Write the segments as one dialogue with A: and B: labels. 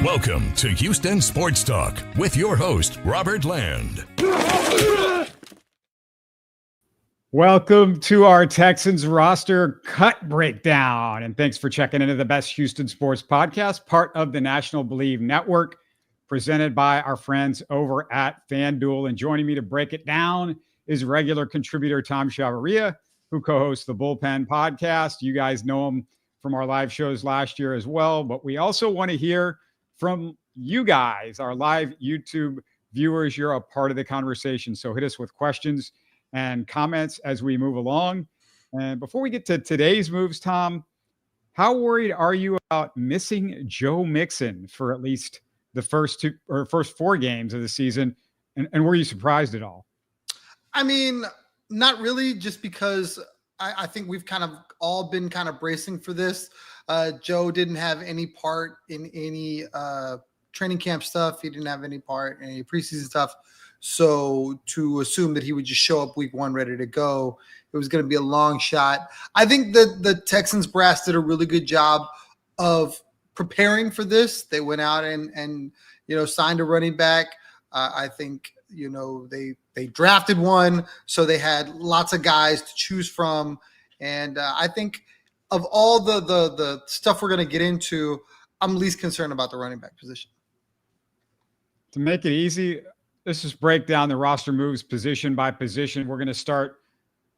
A: Welcome to Houston Sports Talk with your host, Robert Land.
B: Welcome to our Texans roster cut breakdown. And thanks for checking into the best Houston sports podcast, part of the National Bleav Network, presented by our friends over at FanDuel. And joining me to break it down is regular contributor Tom Chavarria, who co-hosts the Bullpen podcast. You guys know him from our live shows last year as well. But we also want to hear from you guys, our live YouTube viewers. You're a part of the conversation. So hit us with questions and comments as we move along. And before we get to today's moves, Tom, how worried are you about missing Joe Mixon for at least the first four games of the season? And were you surprised at all?
C: I mean, not really, just because I think we've kind of all been kind of bracing for this. Joe didn't have any part in any training camp stuff. He didn't have any part in any preseason stuff. So to assume that he would just show up week one ready to go, it was going to be a long shot. I think that the Texans brass did a really good job of preparing for this. They went out and signed a running back. I think, they drafted one, so they had lots of guys to choose from. And I think of all the stuff we're going to get into, I'm least concerned about the running back position.
B: To make it easy, let's just break down the roster moves position by position. We're going to start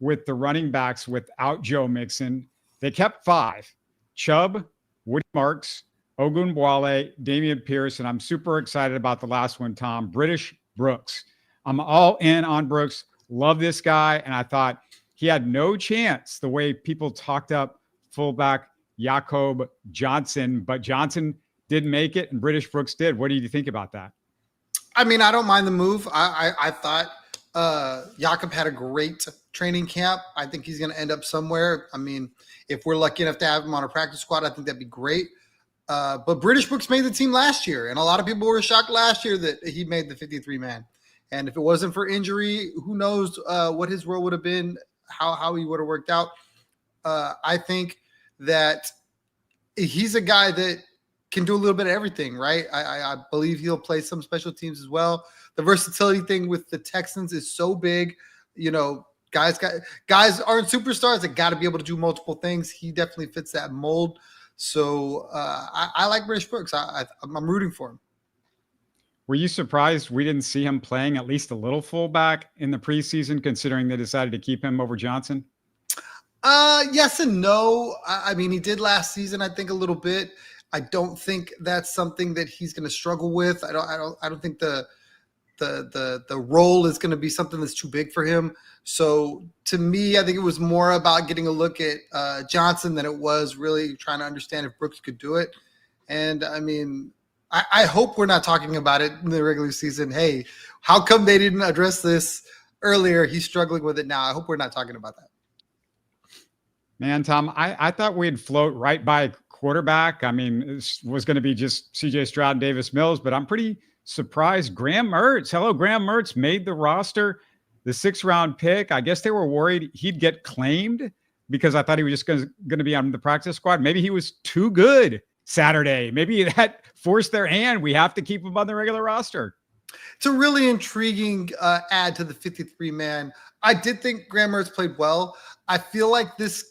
B: with the running backs without Joe Mixon. They kept 5: Chubb, Woody Marks, Ogunbowale, Damian Pierce, and I'm super excited about the last one, Tom, British Brooks. I'm all in on Brooks. Love this guy, and I thought he had no chance the way people talked up fullback Jakob Johnson, but Johnson did make it, and British Brooks did. What do you think about that?
C: I mean, I don't mind the move. I thought Jakob had a great training camp. I think he's going to end up somewhere. I mean, if we're lucky enough to have him on a practice squad, I think that'd be great. But British Brooks made the team last year, and a lot of people were shocked last year that he made the 53-man. And if it wasn't for injury, who knows what his role would have been, how he would have worked out. I think that he's a guy that can do a little bit of everything, right? I Bleav he'll play some special teams as well. The versatility thing with the Texans is so big. Guys aren't superstars that got to be able to do multiple things. He definitely fits that mold. So I like British Brooks. I'm rooting for him.
B: Were you surprised we didn't see him playing at least a little fullback in the preseason, considering they decided to keep him over Johnson?
C: Yes and no. I mean, he did last season, I think, a little bit. I don't think that's something that he's going to struggle with. I don't think the role is going to be something that's too big for him. So to me, I think it was more about getting a look at Johnson than it was really trying to understand if Brooks could do it. And I mean, I hope we're not talking about it in the regular season. Hey, how come they didn't address this earlier? He's struggling with it now. I hope we're not talking about that.
B: Man, Tom, I thought we'd float right by quarterback. I mean, it was going to be just CJ Stroud and Davis Mills, but I'm pretty surprised. Graham Mertz. Hello, Graham Mertz made the roster, the 6th-round pick. I guess they were worried he'd get claimed because I thought he was just going to be on the practice squad. Maybe he was too good Saturday. Maybe that forced their hand. We have to keep him on the regular roster.
C: It's a really intriguing add to the 53-man. I did think Graham Mertz played well. I feel like this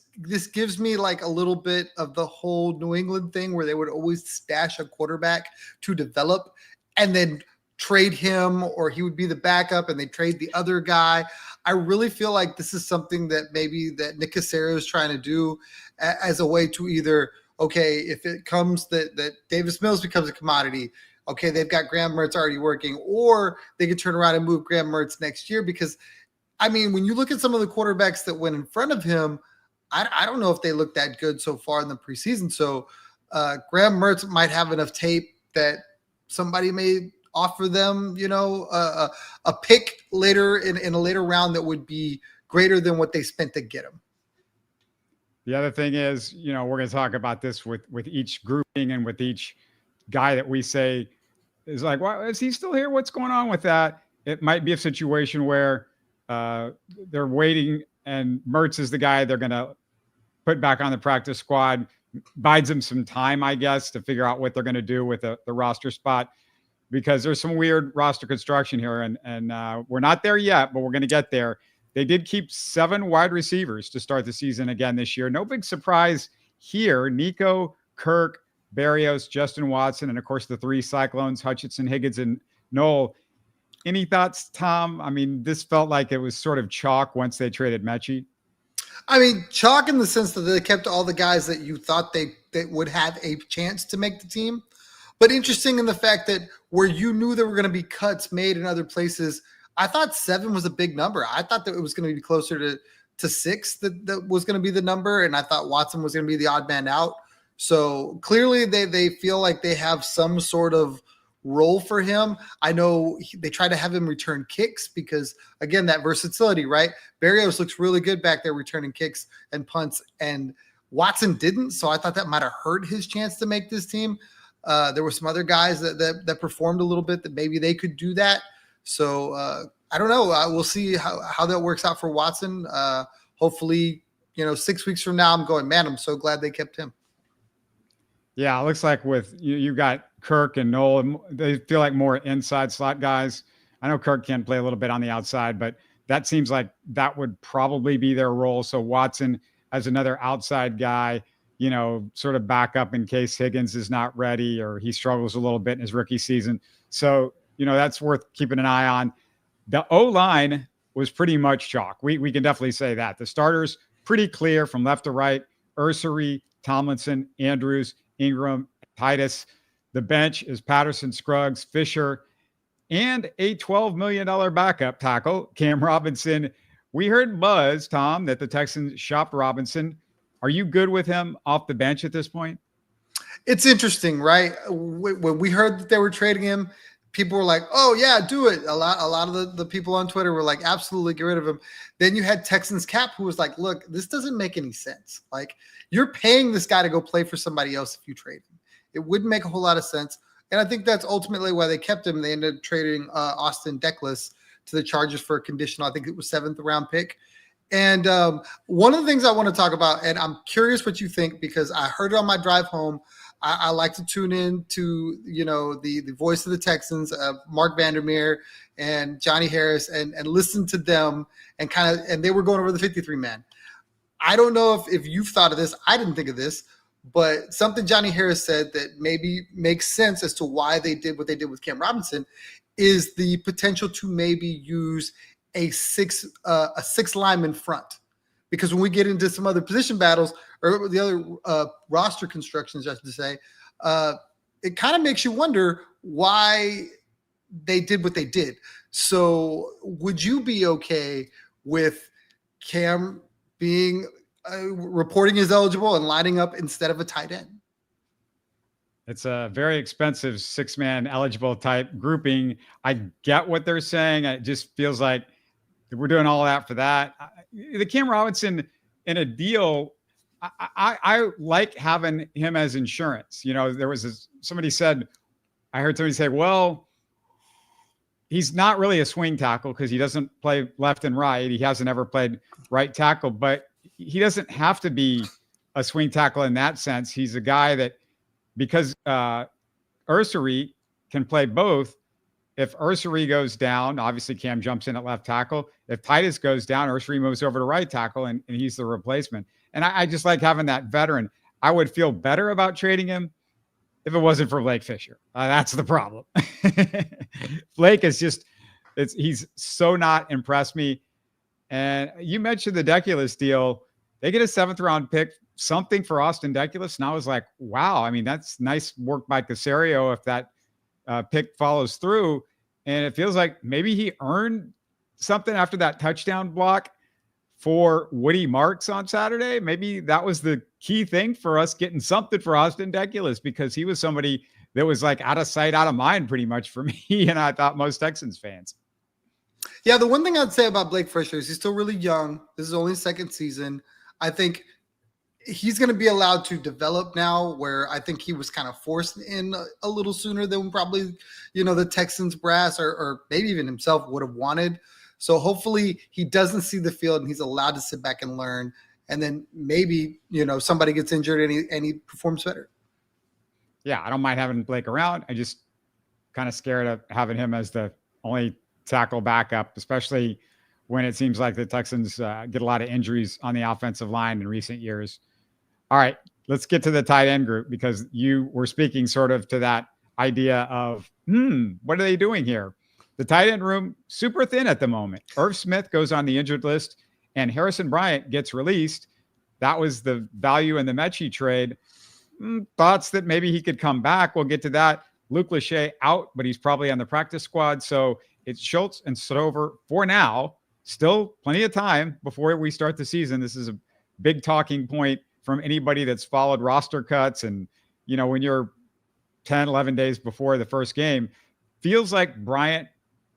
C: gives me like a little bit of the whole New England thing where they would always stash a quarterback to develop and then trade him, or he would be the backup and they trade the other guy. I really feel like this is something that maybe that Nick Caserio is trying to do as a way to either, okay, if it comes that Davis Mills becomes a commodity, okay, they've got Graham Mertz already working, or they could turn around and move Graham Mertz next year. Because, I mean, when you look at some of the quarterbacks that went in front of him, I don't know if they look that good so far in the preseason. So Graham Mertz might have enough tape that somebody may offer them, a pick later in a later round that would be greater than what they spent to get him.
B: The other thing is, we're going to talk about this with each grouping and with each guy that we say is like, well, is he still here? What's going on with that? It might be a situation where they're waiting and Mertz is the guy they're going to put back on the practice squad bides them some time, I guess, to figure out what they're going to do with the roster spot, because there's some weird roster construction here, and we're not there yet, but we're going to get there. They did keep 7 wide receivers to start the season again this year. No big surprise here. Nico, Kirk, Berrios, Justin Watson, and of course the 3 Cyclones, Hutchinson, Higgins, and Knoll. Any thoughts, Tom? I mean, this felt like it was sort of chalk once they traded Mechie.
C: I mean, chalk in the sense that they kept all the guys that you thought they would have a chance to make the team. But interesting in the fact that where you knew there were going to be cuts made in other places, I thought 7 was a big number. I thought that it was going to be closer to 6 that was going to be the number, and I thought Watson was going to be the odd man out. So clearly they feel like they have some sort of role for him. I know they try to have him return kicks because, again, that versatility, right? Berrios looks really good back there returning kicks and punts, and Watson didn't. So I thought that might have hurt his chance to make this team. There were some other guys that performed a little bit that maybe they could do that. So I don't know. We'll see how that works out for Watson. Hopefully, 6 weeks from now, I'm going, man, I'm so glad they kept him.
B: Yeah, it looks like with you got Kirk and Knoll, they feel like more inside slot guys. I know Kirk can play a little bit on the outside, but that seems like that would probably be their role. So Watson as another outside guy, sort of back up in case Higgins is not ready or he struggles a little bit in his rookie season. So, that's worth keeping an eye on. The O-line was pretty much chalk. We can definitely say that. The starters, pretty clear from left to right: Ursary, Tomlinson, Andrews, Ingram, Titus. The bench is Patterson, Scruggs, Fisher, and a $12 million backup tackle, Cam Robinson. We heard buzz, Tom, that the Texans shopped Robinson. Are you good with him off the bench at this point?
C: It's interesting, right? When we heard that they were trading him, people were like, oh, yeah, do it. A lot of the people on Twitter were like, absolutely, get rid of him. Then you had Texans Cap, who was like, look, this doesn't make any sense. Like, you're paying this guy to go play for somebody else if you trade him. It wouldn't make a whole lot of sense. And I think that's ultimately why they kept him. They ended up trading Austin Deckles to the Chargers for a conditional, I think it was 7th round pick. And one of the things I want to talk about, and I'm curious what you think, because I heard it on my drive home. I like to tune in to, the voice of the Texans, Mark Vandermeer and Johnny Harris, and listen to them and they were going over the 53 man. I don't know if you've thought of this. I didn't think of this, but something Johnny Harris said that maybe makes sense as to why they did what they did with Cam Robinson is the potential to maybe use a six lineman front. Because when we get into some other position battles or the other roster constructions, I should say, it kind of makes you wonder why they did what they did. So would you be okay with Cam being reporting as eligible and lining up instead of a tight end?
B: It's a very expensive 6-man eligible type grouping. I get what they're saying. It just feels like we're doing all that for that. The Cam Robinson in a deal, I like having him as insurance. There was somebody said, I heard somebody say, well, he's not really a swing tackle because he doesn't play left and right. He hasn't ever played right tackle, but he doesn't have to be a swing tackle in that sense. He's a guy that, because Ursary can play both. If Ursary goes down, obviously Cam jumps in at left tackle. If Titus goes down, Ursary moves over to right tackle, and he's the replacement. And I just like having that veteran. I would feel better about trading him if it wasn't for Blake Fisher. That's the problem. Blake is just, he's so not impressed me. And you mentioned the Deculus deal. They get a 7th round pick, something for Austin Deculus. And I was like, wow, I mean, that's nice work by Caserio if that pick follows through. And it feels like maybe he earned something after that touchdown block for Woody Marks on Saturday. Maybe that was the key thing for us getting something for Austin Deculus, because he was somebody that was like out of sight, out of mind pretty much for me. And I thought most Texans fans.
C: Yeah, the one thing I'd say about Blake Fisher is he's still really young. This is only his 2nd season. I think he's going to be allowed to develop now, where I think he was kind of forced in a little sooner than probably, the Texans brass or maybe even himself would have wanted. So hopefully he doesn't see the field and he's allowed to sit back and learn and then maybe, somebody gets injured and he performs better.
B: Yeah, I don't mind having Blake around. I just kind of scared of having him as the only tackle backup, especially when it seems like the Texans get a lot of injuries on the offensive line in recent years. All right, let's get to the tight end group, because you were speaking sort of to that idea of, what are they doing here? The tight end room, super thin at the moment. Irv Smith goes on the injured list, and Harrison Bryant gets released. That was the value in the Mechie trade. Thoughts that maybe he could come back. We'll get to that. Luke Lachey out, but he's probably on the practice squad. So it's Schultz and Stover for now. Still plenty of time before we start the season. This is a big talking point from anybody that's followed roster cuts. And, when you're 10, 11 days before the first game, feels like Bryant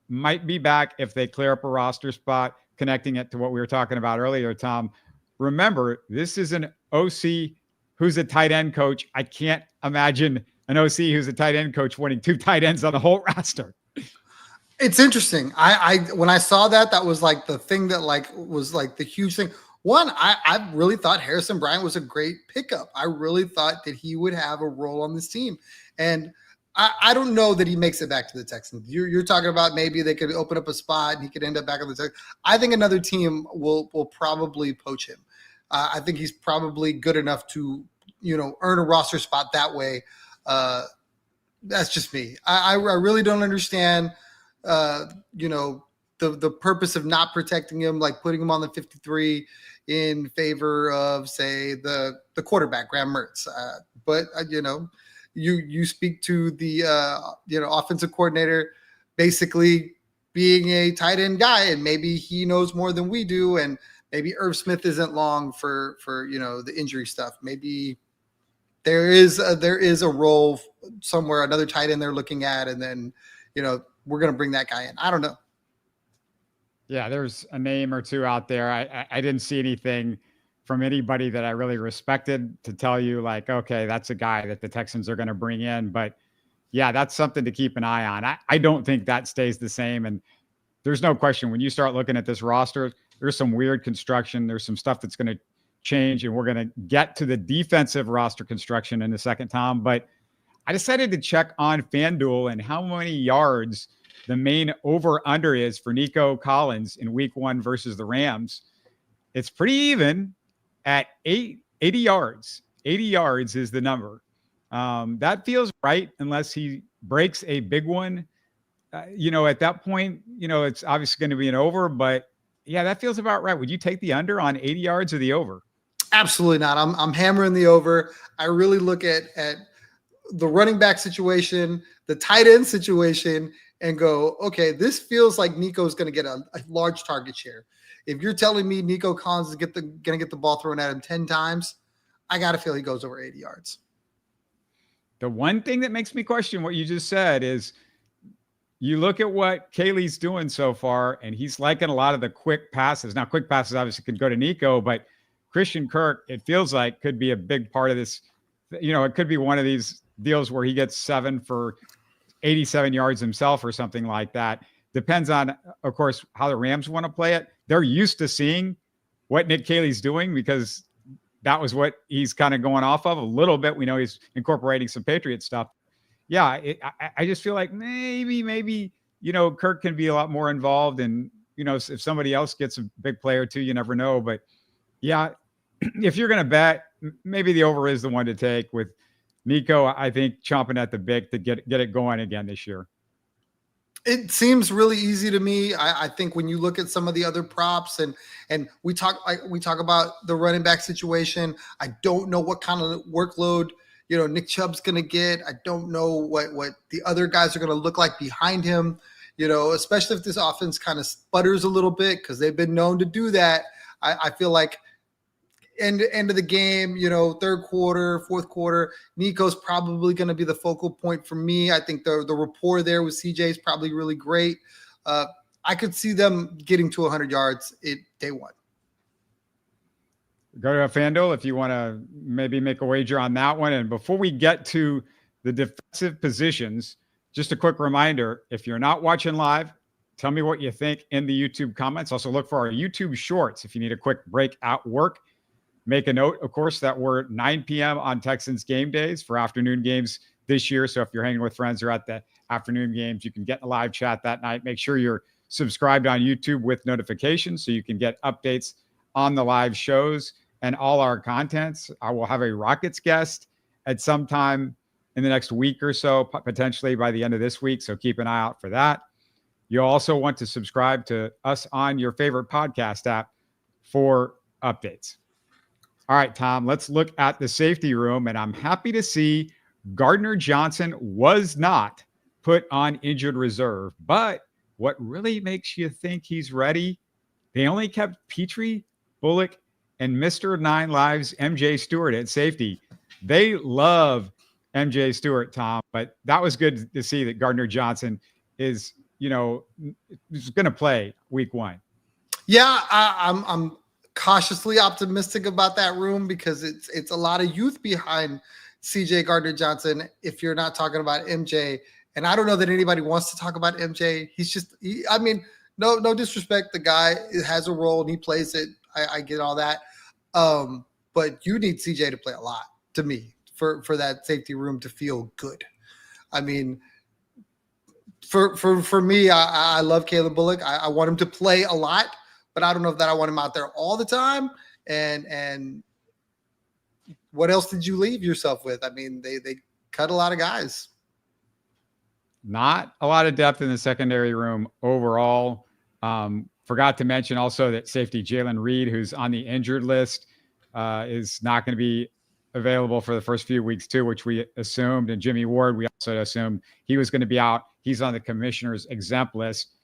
B: might be back if they clear up a roster spot, connecting it to what we were talking about earlier, Tom. Remember, this is an OC who's a tight end coach. I can't imagine an OC who's a tight end coach wanting 2 tight ends on the whole roster.
C: It's interesting. I when I saw that was like the thing that was like the huge thing. One, I really thought Harrison Bryant was a great pickup. I really thought that he would have a role on this team. And I don't know that he makes it back to the Texans. You're talking about maybe they could open up a spot and he could end up back on the Texans. I think another team will probably poach him. I think he's probably good enough to, earn a roster spot that way. That's just me. I really don't understand, the purpose of not protecting him, like putting him on the 53 in favor of, say, the quarterback, Graham Mertz. But you speak to the, offensive coordinator basically being a tight end guy, and maybe he knows more than we do. And maybe Irv Smith isn't long for the injury stuff. Maybe there is a role somewhere, another tight end they're looking at, and then, we're going to bring that guy in. I don't know.
B: Yeah, there's a name or two out there. I didn't see anything from anybody that I really respected to tell you like, okay, that's a guy that the Texans are going to bring in. But yeah, that's something to keep an eye on. I don't think that stays the same. And there's no question, when you start looking at this roster, there's some weird construction. There's some stuff that's going to change, and we're going to get to the defensive roster construction in a second, Tom. But I decided to check on FanDuel and how many yards the main over-under is for Nico Collins in week 1 versus the Rams. It's pretty even at 80 yards. 80 yards is the number. That feels right unless he breaks a big one. At that point, it's obviously going to be an over, but yeah, that feels about right. Would you take the under on 80 yards or the over?
C: Absolutely not. I'm hammering the over. I really look at the running back situation, the tight end situation, and go, okay, this feels like Nico's going to get a large target share. If you're telling me Nico Collins is going to get the ball thrown at him 10 times, I got to feel he goes over 80 yards.
B: The one thing that makes me question what you just said is you look at what Kaylee's doing so far, and he's liking a lot of the quick passes. Now, quick passes obviously could go to Nico, but Christian Kirk, it feels like, could be a big part of this. It could be one of these deals where he gets 7 for 87 yards himself or something like that. Depends on, of course, how the Rams want to play it. They're used to seeing what Nick Caley's doing because that was what he's kind of going off of a little bit. We know he's incorporating some Patriot stuff. Yeah, I just feel like maybe, Kirk can be a lot more involved. And, if somebody else gets a big play or two, you never know. But, yeah, if you're going to bet, maybe the over is the one to take with Nico, I think, chomping at the bit to get it going again this year.
C: It seems really easy to me. I think when you look at some of the other props and we talk about the running back situation, I don't know what kind of workload, Nick Chubb's going to get. I don't know what the other guys are going to look like behind him, especially if this offense kind of sputters a little bit, because they've been known to do that. I feel like end of the game, third quarter, fourth quarter, Nico's probably going to be the focal point for me. I think the rapport there with CJ is probably really great. I could see them getting to 100 yards day one.
B: Go to FanDuel if you want to maybe make a wager on that one. And before we get to the defensive positions, just a quick reminder, if you're not watching live, tell me what you think in the YouTube comments. Also look for our YouTube shorts if you need a quick break at work. Make a note, of course, that we're 9 p.m. on Texans game days for afternoon games this year. So if you're hanging with friends or at the afternoon games, you can get in a live chat that night. Make sure you're subscribed on YouTube with notifications so you can get updates on the live shows and all our contents. I will have a Rockets guest at some time in the next week or so, potentially by the end of this week. So keep an eye out for that. You also want to subscribe to us on your favorite podcast app for updates. All right, Tom, let's look at the safety room. And I'm happy to see Gardner Johnson was not put on injured reserve. But what really makes you think he's ready? They only kept Petrie, Bullock, and Mr. 9 Lives, MJ Stewart at safety. They love MJ Stewart, Tom, but that was good to see that Gardner Johnson is, going to play week 1.
C: Yeah, I'm cautiously optimistic about that room because it's a lot of youth behind CJ Gardner-Johnson. If you're not talking about MJ, and I don't know that anybody wants to talk about MJ. He's just, no disrespect. The guy has a role and he plays it. I get all that. But you need CJ to play a lot, to me, for that safety room to feel good. I mean, for me, I love Caleb Bullock. I want him to play a lot, but I don't know if that I want him out there all the time. And what else did you leave yourself with? I mean, they cut a lot of guys.
B: Not a lot of depth in the secondary room overall. Forgot to mention also that safety Jalen Reed, who's on the injured list, is not going to be available for the first few weeks too, which we assumed. And Jimmy Ward, we also assumed he was going to be out. He's on the commissioner's exempt list.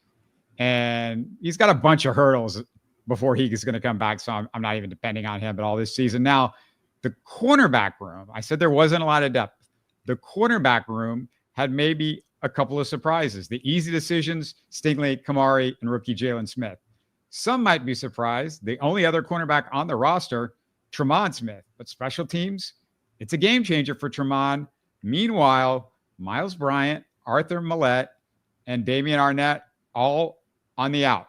B: And he's got a bunch of hurdles before he is going to come back. So I'm not even depending on him at all this season. Now, the cornerback room, I said there wasn't a lot of depth. The cornerback room had maybe a couple of surprises. The easy decisions, Stingley, Kamari, and rookie Jalen Smith. Some might be surprised. The only other cornerback on the roster, Tremont Smith. But special teams, it's a game changer for Tremont. Meanwhile, Miles Bryant, Arthur Millette, and Damian Arnett all on the out.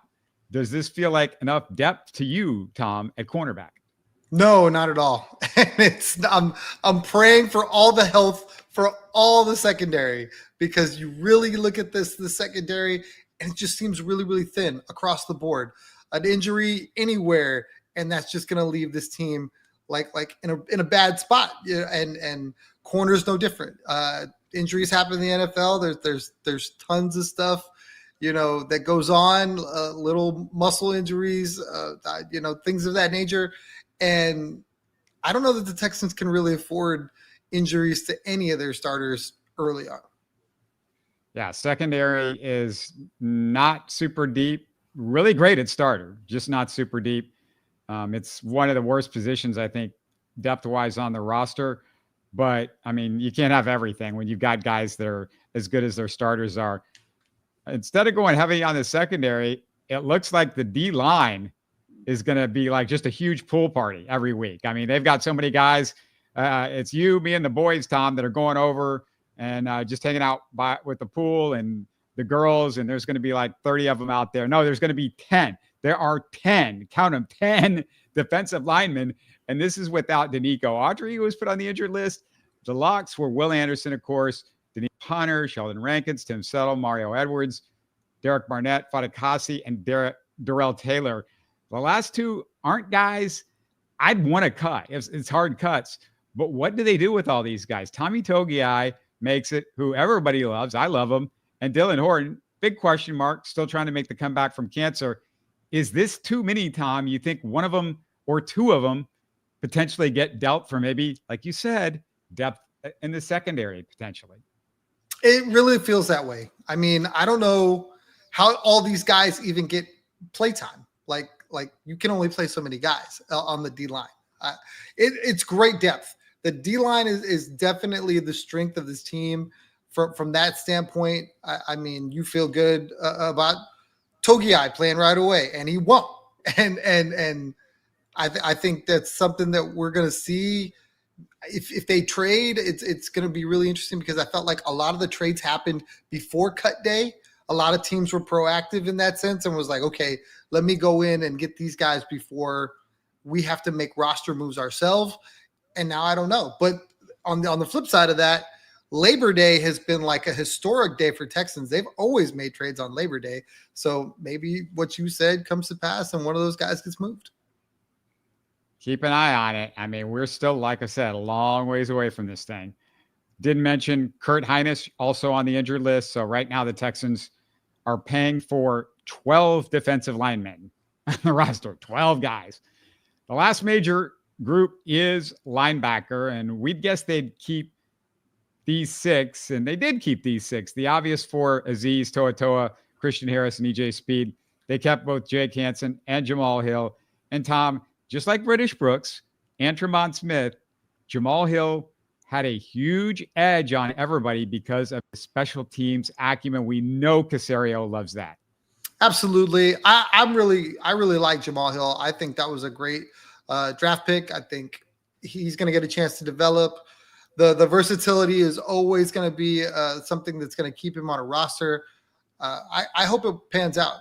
B: Does this feel like enough depth to you, Tom, at cornerback?
C: No, not at all. And I'm praying for all the health for all the secondary, because you really look at the secondary and it just seems really, really thin across the board. An injury anywhere, and that's just going to leave this team like in a bad spot. And corners no different. Injuries happen in the NFL. There's tons of stuff, that goes on. Little muscle injuries, things of that nature. And I don't know that the Texans can really afford injuries to any of their starters early on.
B: Yeah, secondary is not super deep. Really great at starter, just not super deep. It's one of the worst positions, I think, depth-wise on the roster. But, I mean, you can't have everything when you've got guys that are as good as their starters are. Instead of going heavy on the secondary, it looks like the D-line is going to be like just a huge pool party every week. I mean, they've got so many guys. It's you, me, and the boys, Tom, that are going over and just hanging out with the pool and the girls. And there's going to be like 30 of them out there. No, there's going to be 10. There are 10, count them, 10 defensive linemen. And this is without Danico Autry, who was put on the injured list. The locks were Will Anderson, of course, Danico Hunter, Sheldon Rankins, Tim Settle, Mario Edwards, Derek Barnett, Fatukasi, and Darrell Taylor. The last two aren't guys I'd want to cut. It's hard cuts. But what do they do with all these guys? Tommy Togiai makes it, who everybody loves. I love him. And Dylan Horton, big question mark, still trying to make the comeback from cancer. Is this too many, Tom? You think one of them or two of them potentially get dealt for maybe, like you said, depth in the secondary potentially?
C: It really feels that way. I mean, I don't know how all these guys even get playtime. Like you can only play so many guys on the D-line. It's great depth. The D-line is definitely the strength of this team. From that standpoint, I mean, you feel good about Togiai playing right away, and he won't. And I think that's something that we're going to see. If they trade, it's going to be really interesting, because I felt like a lot of the trades happened before cut day. A lot of teams were proactive in that sense and was like, okay, let me go in and get these guys before we have to make roster moves ourselves. And now I don't know. But on the flip side of that, Labor Day has been like a historic day for Texans. They've always made trades on Labor Day. So maybe what you said comes to pass and one of those guys gets moved.
B: Keep an eye on it. I mean, we're still, like I said, a long ways away from this thing. Didn't mention Kurt Hinish also on the injured list. So right now the Texans are paying for 12 defensive linemen on the roster, 12 guys. The last major group is linebacker, and we'd guess they'd keep these 6, and they did keep these 6. The obvious 4, Azeez, Toa, Christian Harris, and EJ Speed. They kept both Jake Hansen and Jamal Hill. And Tom, just like British Brooks and Tremont Smith, Jamal Hill had a huge edge on everybody because of the special teams acumen. We know Caserio loves that.
C: Absolutely. I really like Jamal Hill. I think that was a great draft pick. I think he's going to get a chance to develop. The versatility is always going to be something that's going to keep him on a roster. I hope it pans out.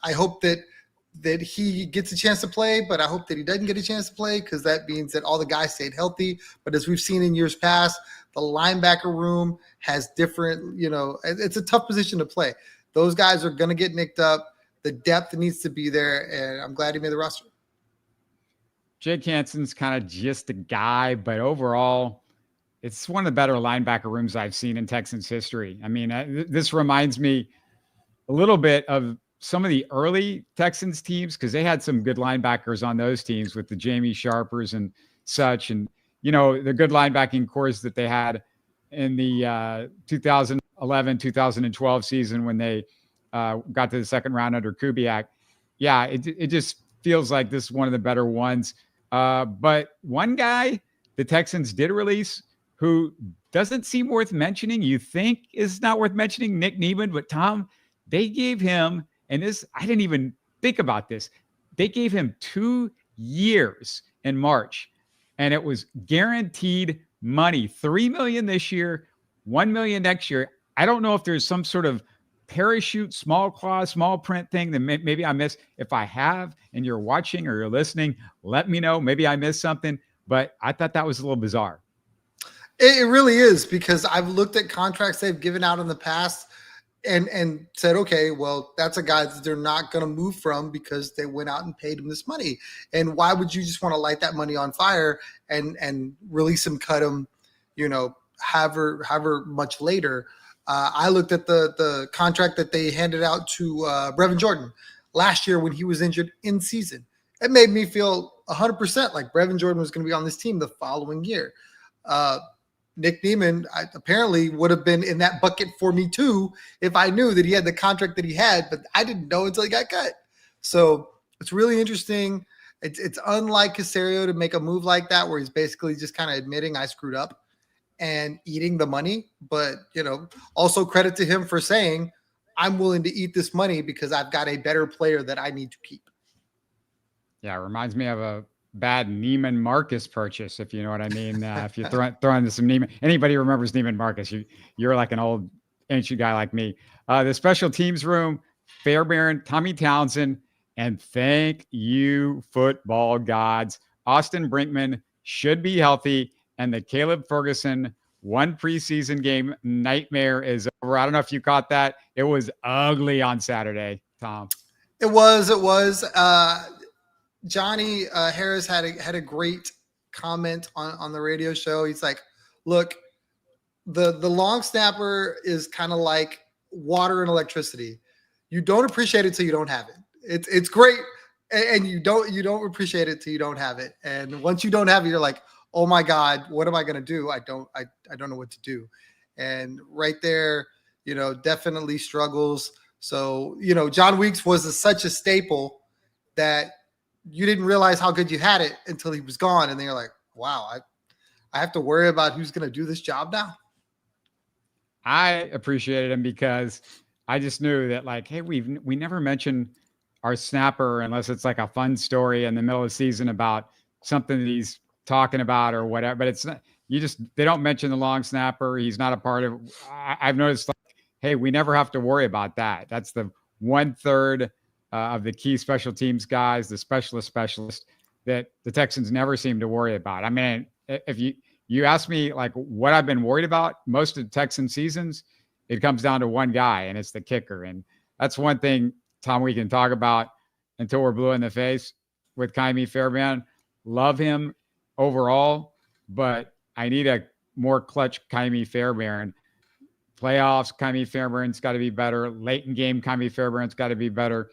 C: I hope that he gets a chance to play, but I hope that he doesn't get a chance to play because that means that all the guys stayed healthy. But as we've seen in years past, the linebacker room has different, it's a tough position to play. Those guys are going to get nicked up. The depth needs to be there, and I'm glad he made the roster.
B: Jake Hansen's kind of just a guy, but overall, it's one of the better linebacker rooms I've seen in Texans history. I mean, this reminds me a little bit of some of the early Texans teams because they had some good linebackers on those teams with the Jamie Sharpers and such. And, the good linebacking cores that they had in the 2011, 2012 season when they got to the second round under Kubiak. Yeah, it just feels like this is one of the better ones. But one guy the Texans did release who doesn't seem worth mentioning, you think is not worth mentioning, Nick Niemann, but Tom, they gave him, and this, I didn't even think about this. They gave him 2 years in March, and it was guaranteed money, $3 million this year, $1 million next year. I don't know if there's some sort of parachute, small clause, small print thing that maybe I missed. If I have, and you're watching or you're listening, let me know. Maybe I missed something, but I thought that was a little bizarre.
C: It really is, because I've looked at contracts they've given out in the past and said, okay, well, that's a guy that they're not going to move from because they went out and paid him this money. And why would you just want to light that money on fire and release him, cut him, however much later? I looked at the contract that they handed out to Brevin Jordan last year when he was injured in season. It made me feel 100% like Brevin Jordan was going to be on this team the following year. Nick Niemann apparently would have been in that bucket for me too if I knew that he had the contract that he had, but I didn't know until he got cut. So it's really interesting. It's unlike Caserio to make a move like that where he's basically just kind of admitting I screwed up and eating the money. But, also credit to him for saying I'm willing to eat this money because I've got a better player that I need to keep.
B: Yeah, it reminds me of a bad Neiman Marcus purchase, if you know what I mean. If you throw into some Neiman, anybody remembers Neiman Marcus, you're like an old ancient guy like me. The special teams room, Fairbairn, Tommy Townsend, and thank you, football gods. Austin Brinkman should be healthy, and the Caleb Ferguson one preseason game nightmare is over. I don't know if you caught that. It was ugly on Saturday, Tom.
C: It was. Johnny Harris had a great comment on the radio show. He's like, look, the long snapper is kind of like water and electricity. You don't appreciate it till you don't have it. It's great, and you don't appreciate it till you don't have it. And once you don't have it, you're like, oh my God, what am I gonna do? I don't know what to do. And right there, definitely struggles. So John Weeks was such a staple that you didn't realize how good you had it until he was gone. And then you're like, wow, I have to worry about who's going to do this job now.
B: I appreciated him because I just knew that, like, hey, we never mention our snapper unless it's like a fun story in the middle of the season about something that he's talking about or whatever. But it's not, they don't mention the long snapper. He's not a part of, I've noticed, like, hey, we never have to worry about that. That's the 1/3 of the key special teams guys, the specialist. that the Texans never seem to worry about. I mean, if you ask me like what I've been worried about most of the Texan seasons, it comes down to one guy, and it's the kicker. And that's one thing, Tom, we can talk about until we're blue in the face with Ka'imi Fairbairn. Love him overall, but I need a more clutch Ka'imi Fairbairn. Playoffs, Ka'imi Fairbairn's got to be better. Late in game, Ka'imi Fairbairn's got to be better.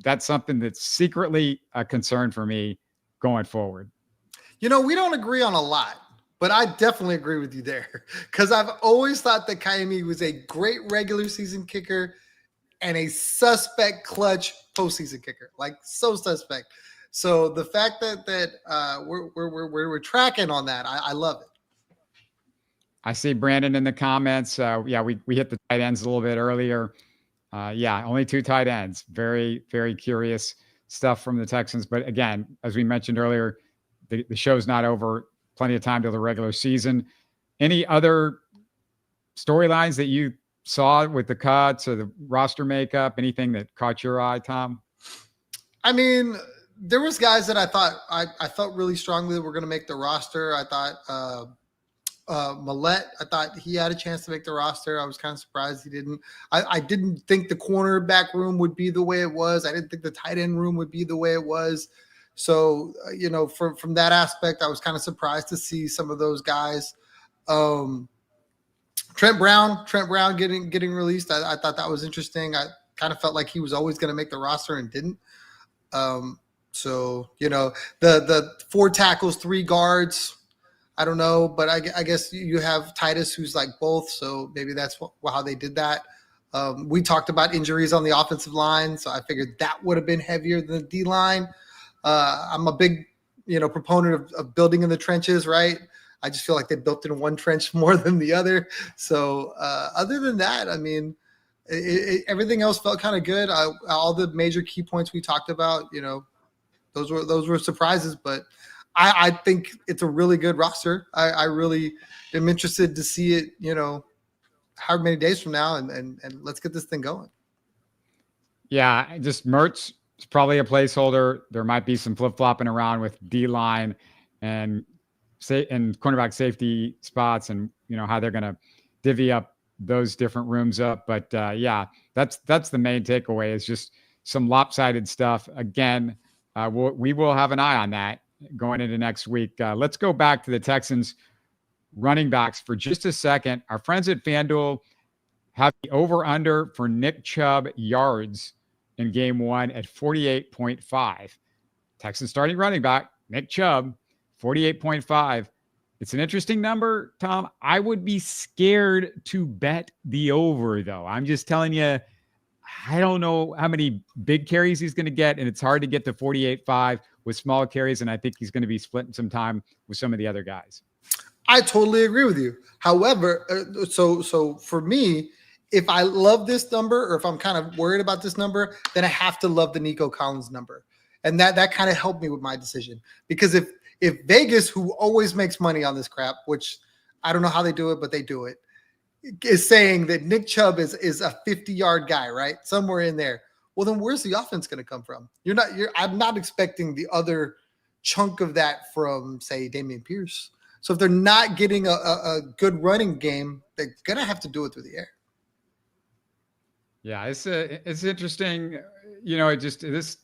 B: That's something that's secretly a concern for me going forward.
C: We don't agree on a lot, but I definitely agree with you there, because I've always thought that Ka'imi was a great regular season kicker and a suspect clutch postseason kicker, like so suspect. So the fact that we're tracking on that, I love it.
B: I see Brandon in the comments. We hit the tight ends a little bit earlier. Only 2 tight ends. Very, very curious stuff from the Texans. But again, as we mentioned earlier, the show's not over. Plenty of time till the regular season. Any other storylines that you saw with the cuts or the roster makeup? Anything that caught your eye, Tom?
C: I mean, there was guys that I thought I felt really strongly that were going to make the roster. I thought Millette, I thought he had a chance to make the roster. I was kind of surprised he didn't. I didn't think the cornerback room would be the way it was. I didn't think the tight end room would be the way it was. So, from that aspect, I was kind of surprised to see some of those guys. Trent Brown getting released. I thought that was interesting. I kind of felt like he was always going to make the roster and didn't. The 4 tackles, 3 guards, I don't know, but I guess you have Titus who's like both, so maybe that's how they did that. We talked about injuries on the offensive line, so I figured that would have been heavier than the D line. I'm a big, proponent of building in the trenches, right? I just feel like they built in one trench more than the other. So other than that, I mean, everything else felt kind of good. All the major key points we talked about, those were surprises, but I think it's a really good roster. I really am interested to see it, how many days from now, and let's get this thing going.
B: Yeah, just Mertz is probably a placeholder. There might be some flip-flopping around with D-line and cornerback safety spots, and how they're going to divvy up those different rooms up. But that's the main takeaway, is just some lopsided stuff. Again, we will have an eye on that going into next week. Let's go back to the Texans running backs for just a second. Our friends at FanDuel have the over-under for Nick Chubb yards in game 1 at 48.5. Texans starting running back, Nick Chubb, 48.5. It's an interesting number, Tom. I would be scared to bet the over, though. I'm just telling you, I don't know how many big carries he's going to get, and it's hard to get to 48.5 with small carries, and I think he's going to be splitting some time with some of the other guys.
C: I totally agree with you. However, so for me, if I love this number, or if I'm kind of worried about this number, then I have to love the Nico Collins number. And that kind of helped me with my decision. Because if Vegas, who always makes money on this crap, which I don't know how they do it, but they do it, is saying that Nick Chubb is a 50-yard guy, right? Somewhere in there. Well, then where's the offense going to come from? I'm not expecting the other chunk of that from, say, Dameon Pierce. So if they're not getting a good running game, they're going to have to do it through the air.
B: Yeah, it's interesting. This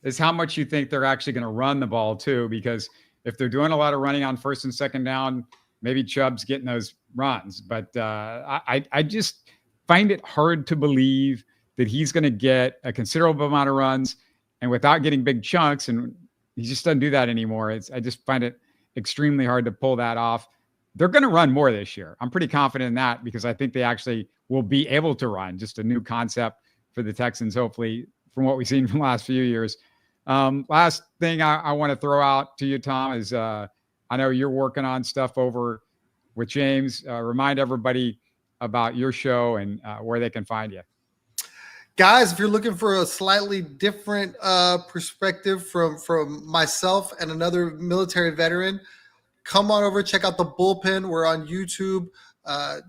B: is how much you think they're actually going to run the ball too, because if they're doing a lot of running on first and second down, maybe Chubb's getting those runs. But I just find it hard to believe that he's going to get a considerable amount of runs and without getting big chunks. And he just doesn't do that anymore. I just find it extremely hard to pull that off. They're going to run more this year. I'm pretty confident in that, because I think they actually will be able to run. Just a new concept for the Texans, hopefully, from what we've seen from the last few years. Last thing I want to throw out to you, Tom, is I know you're working on stuff over with James. Remind everybody about your show and where they can find you.
C: Guys, if you're looking for a slightly different perspective from myself and another military veteran, come on over, check out the Bullpen. We're on YouTube.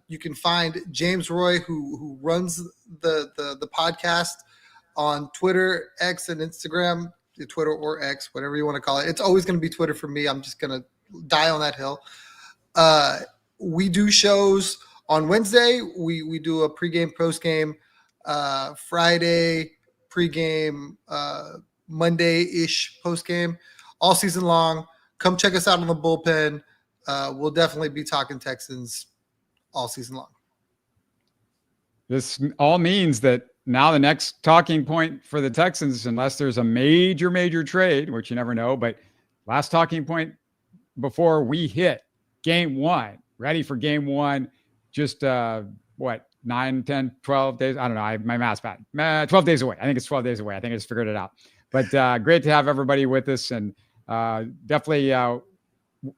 C: You can find James Roy, who runs the podcast, on Twitter, X, and Instagram. Twitter or X, whatever you want to call it. It's always going to be Twitter for me. I'm just going to die on that hill. We do shows on Wednesday. We do a pregame, postgame, Friday pregame, Monday-ish postgame, all season long. Come check us out on the Bullpen. We'll definitely be talking Texans all season long.
B: This all means that now the next talking point for the Texans, unless there's a major trade, which you never know, but last talking point before we hit game one, ready for game one, just 9, 10, 12 days. I don't know. My math's bad. 12 days away. I think it's 12 days away. I think I just figured it out. But great to have everybody with us, and definitely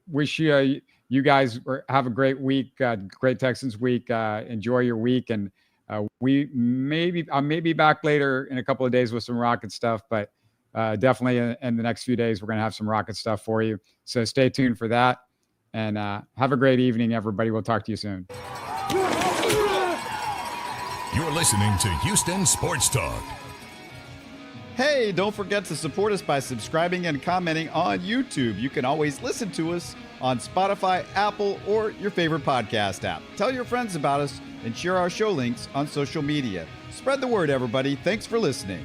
B: wish you guys have a great week, great Texans week. Enjoy your week, and I may be back later in a couple of days with some Rocket stuff, but definitely in the next few days we're going to have some Rocket stuff for you. So stay tuned for that, and have a great evening, everybody. We'll talk to you soon.
A: You're listening to Houston Sports Talk.
D: Hey, don't forget to support us by subscribing and commenting on YouTube. You can always listen to us on Spotify, Apple, or your favorite podcast app. Tell your friends about us and share our show links on social media. Spread the word, everybody. Thanks for listening.